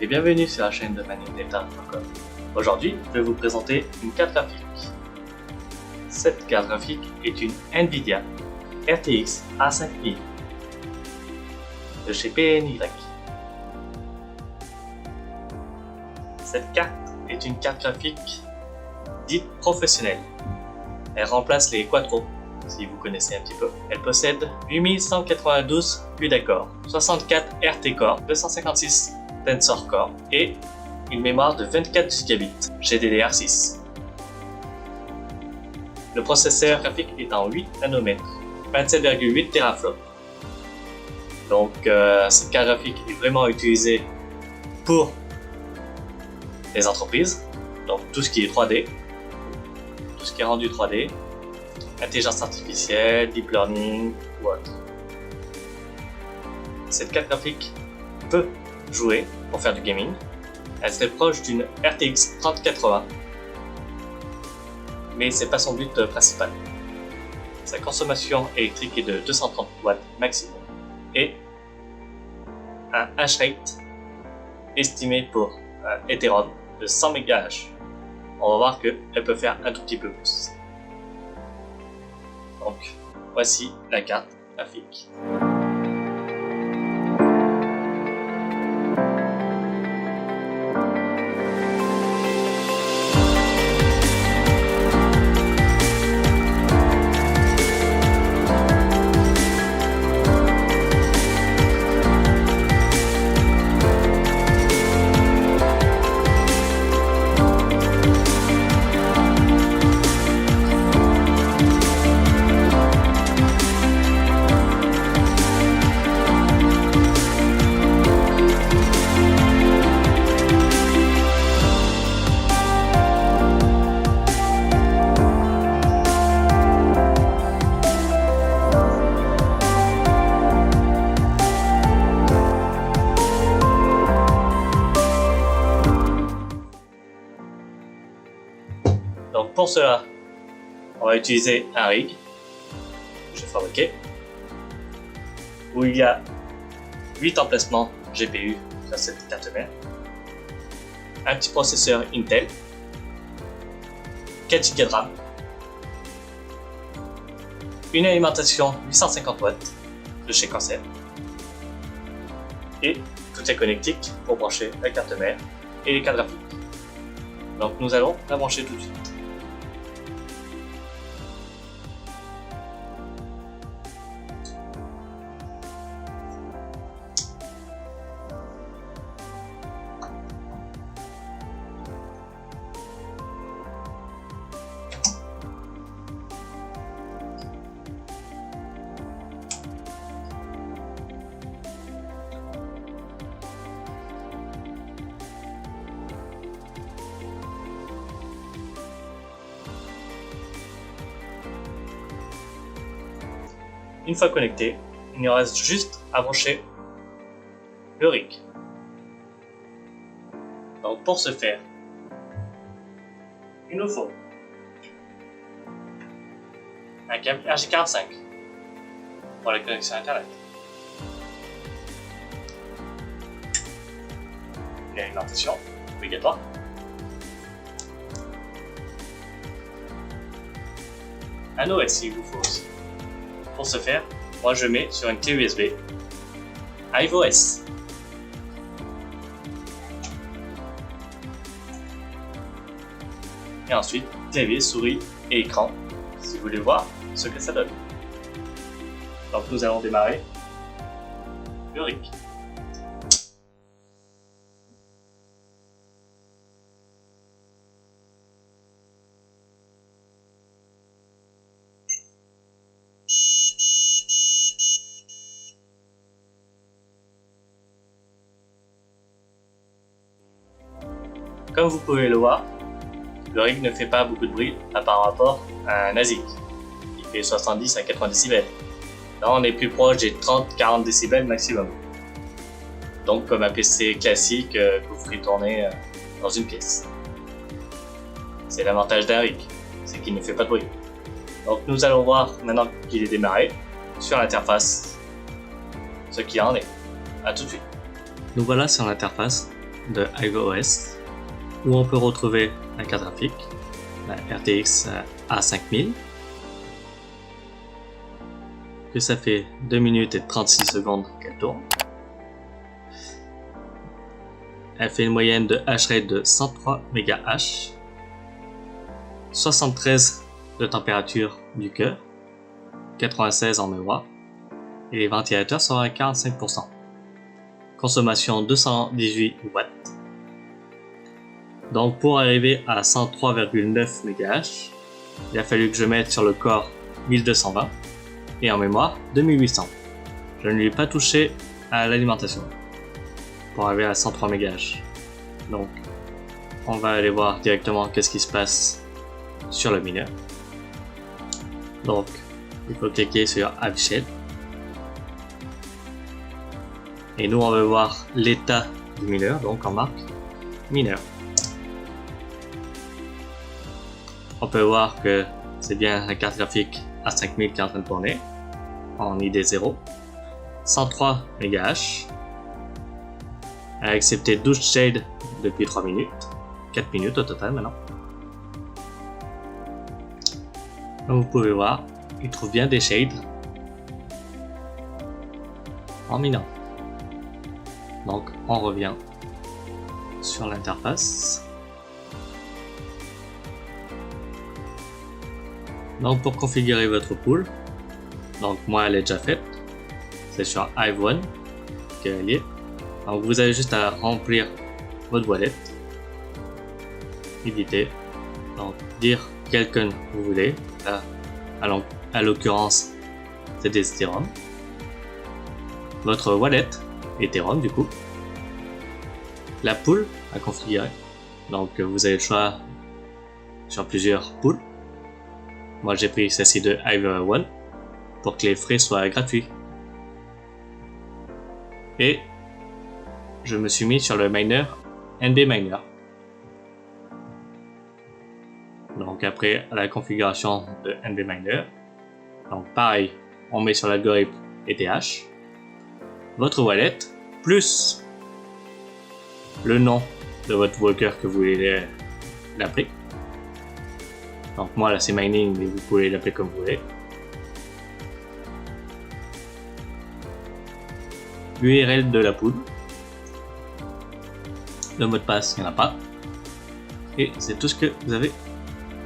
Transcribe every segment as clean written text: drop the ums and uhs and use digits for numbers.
bienvenue sur la chaîne de ManingData.com. Aujourd'hui, je vais vous présenter une carte graphique. Cette carte graphique est une NVIDIA RTX A5000 de chez PNY. Cette carte est une carte graphique dite professionnelle. Elle remplace les Quattro, si vous connaissez un petit peu. Elle possède 8192 CUDA Core, 64 RT Core, 256 Tensor Core et une mémoire de 24 Gb GDDR6. Le processeur graphique est en 8 nanomètres, 27,8 teraflops. Donc cette carte graphique est vraiment utilisée pour les entreprises, donc tout ce qui est 3D, tout ce qui est rendu 3D, intelligence artificielle, deep learning ou autre. Cette carte graphique peut jouer pour faire du gaming. Elle serait proche d'une RTX 3080, mais c'est pas son but principal. Sa consommation électrique est de 230 watts maximum et un hash rate estimé pour Ethereum de 100 MHz. On va voir qu'elle peut faire un tout petit peu plus. Donc voici la carte graphique. Donc pour cela, on va utiliser un rig que j'ai fabriqué, où il y a 8 emplacements GPU sur cette carte mère, un petit processeur Intel, 4 Go de RAM, une alimentation 850 watts de chez Corsair, et toutes les connectiques pour brancher la carte mère et les cartes graphiques. Donc nous allons la brancher tout de suite. Une fois connecté, il nous reste juste à brancher le rig. Donc pour ce faire, il nous faut un câble RJ45 pour la connexion internet, une alimentation obligatoire, un OS il vous faut aussi. Pour ce faire, moi je mets sur une clé USB iOS. Et ensuite, clavier, souris et écran, si vous voulez voir ce que ça donne. Donc nous allons démarrer le rig. Comme vous pouvez le voir, le rig ne fait pas beaucoup de bruit par rapport à un ASIC qui fait 70 à 80 décibels. Là on est plus proche des 30-40 décibels maximum. Donc comme un PC classique que vous ferez tourner dans une pièce. C'est l'avantage d'un rig, c'est qu'il ne fait pas de bruit. Donc nous allons voir maintenant qu'il est démarré sur l'interface ce qu'il en est. A tout de suite. Nous voilà sur l'interface de IveOS où on peut retrouver la carte graphique, la RTX A5000, que ça fait 2 minutes et 36 secondes qu'elle tourne. Elle fait une moyenne de hash rate de 103 MHz, 73 de température du cœur, 96 en mémoire, et les ventilateurs sont à 45%. Consommation 218 watts. Donc pour arriver à 103,9 MHz, il a fallu que je mette sur le corps 1220 et en mémoire 2800. Je ne lui ai pas touché à l'alimentation pour arriver à 103 MHz. Donc on va aller voir directement qu'est-ce qui se passe sur le mineur. Donc il faut cliquer sur Afficher. Et nous on va voir l'état du mineur, donc on marque mineur. On peut voir que c'est bien la carte graphique A5000 qui est en train de tourner en ID0, 103 MHz. Elle a accepté 12 shades depuis 3 minutes, 4 minutes au total maintenant. Comme vous pouvez voir, il trouve bien des shades en minant. Donc on revient sur l'interface. Donc pour configurer votre pool, donc moi elle est déjà faite, c'est sur Hive1 qu'elle est. Donc vous avez juste à remplir votre wallet, éditer, donc dire quel coin vous voulez, là, à l'occurrence c'est des Ethereum, votre wallet Ethereum du coup, la pool à configurer, donc vous avez le choix sur plusieurs pools. Moi j'ai pris celle-ci de Hive1 pour que les frais soient gratuits. Et je me suis mis sur le miner NB Miner. Donc après la configuration de NB Miner, donc pareil, on met sur l'algorithme ETH, votre wallet, plus le nom de votre worker que vous voulez l'appeler. Donc moi là c'est mining, mais vous pouvez l'appeler comme vous voulez. L'URL de la pool. Le mot de passe, il n'y en a pas. Et c'est tout ce que vous avez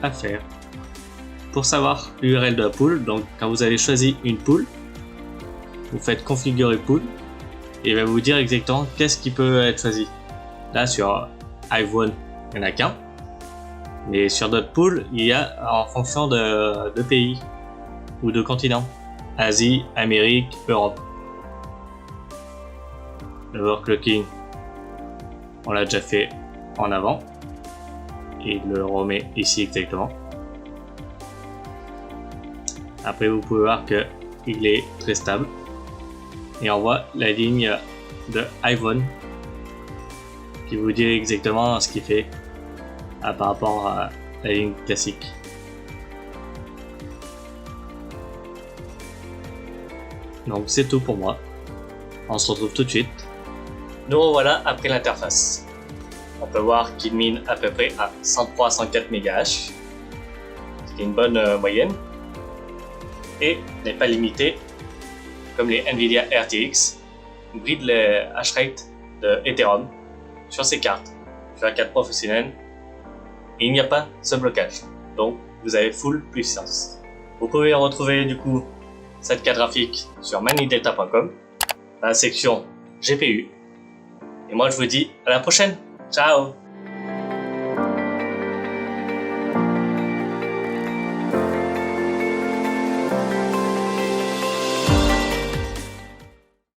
à faire. Pour savoir l'URL de la pool, donc quand vous avez choisi une pool, vous faites configurer pool et il va vous dire exactement qu'est-ce qui peut être choisi. Là sur Hive1, il n'y en a qu'un. Mais sur d'autres pools, il y a en fonction de pays ou de continents. Asie, Amérique, Europe. Le overclocking, on l'a déjà fait en avant. Et il le remet ici exactement. Après vous pouvez voir qu'il est très stable. Et on voit la ligne de Hive1 qui vous dit exactement ce qu'il fait par rapport à la ligne classique. Donc c'est tout pour moi. On se retrouve tout de suite. Nous revoilà après l'interface. On peut voir qu'il mine à peu près à 103-104 MHz, ce qui est une bonne moyenne, et n'est pas limité comme les Nvidia RTX, bride le hash rate de Ethereum sur ces cartes, sur la carte professionnelle, et il n'y a pas ce blocage, donc vous avez full puissance. Vous pouvez retrouver du coup cette carte graphique sur manidelta.com dans la section GPU. Et moi je vous dis à la prochaine, ciao!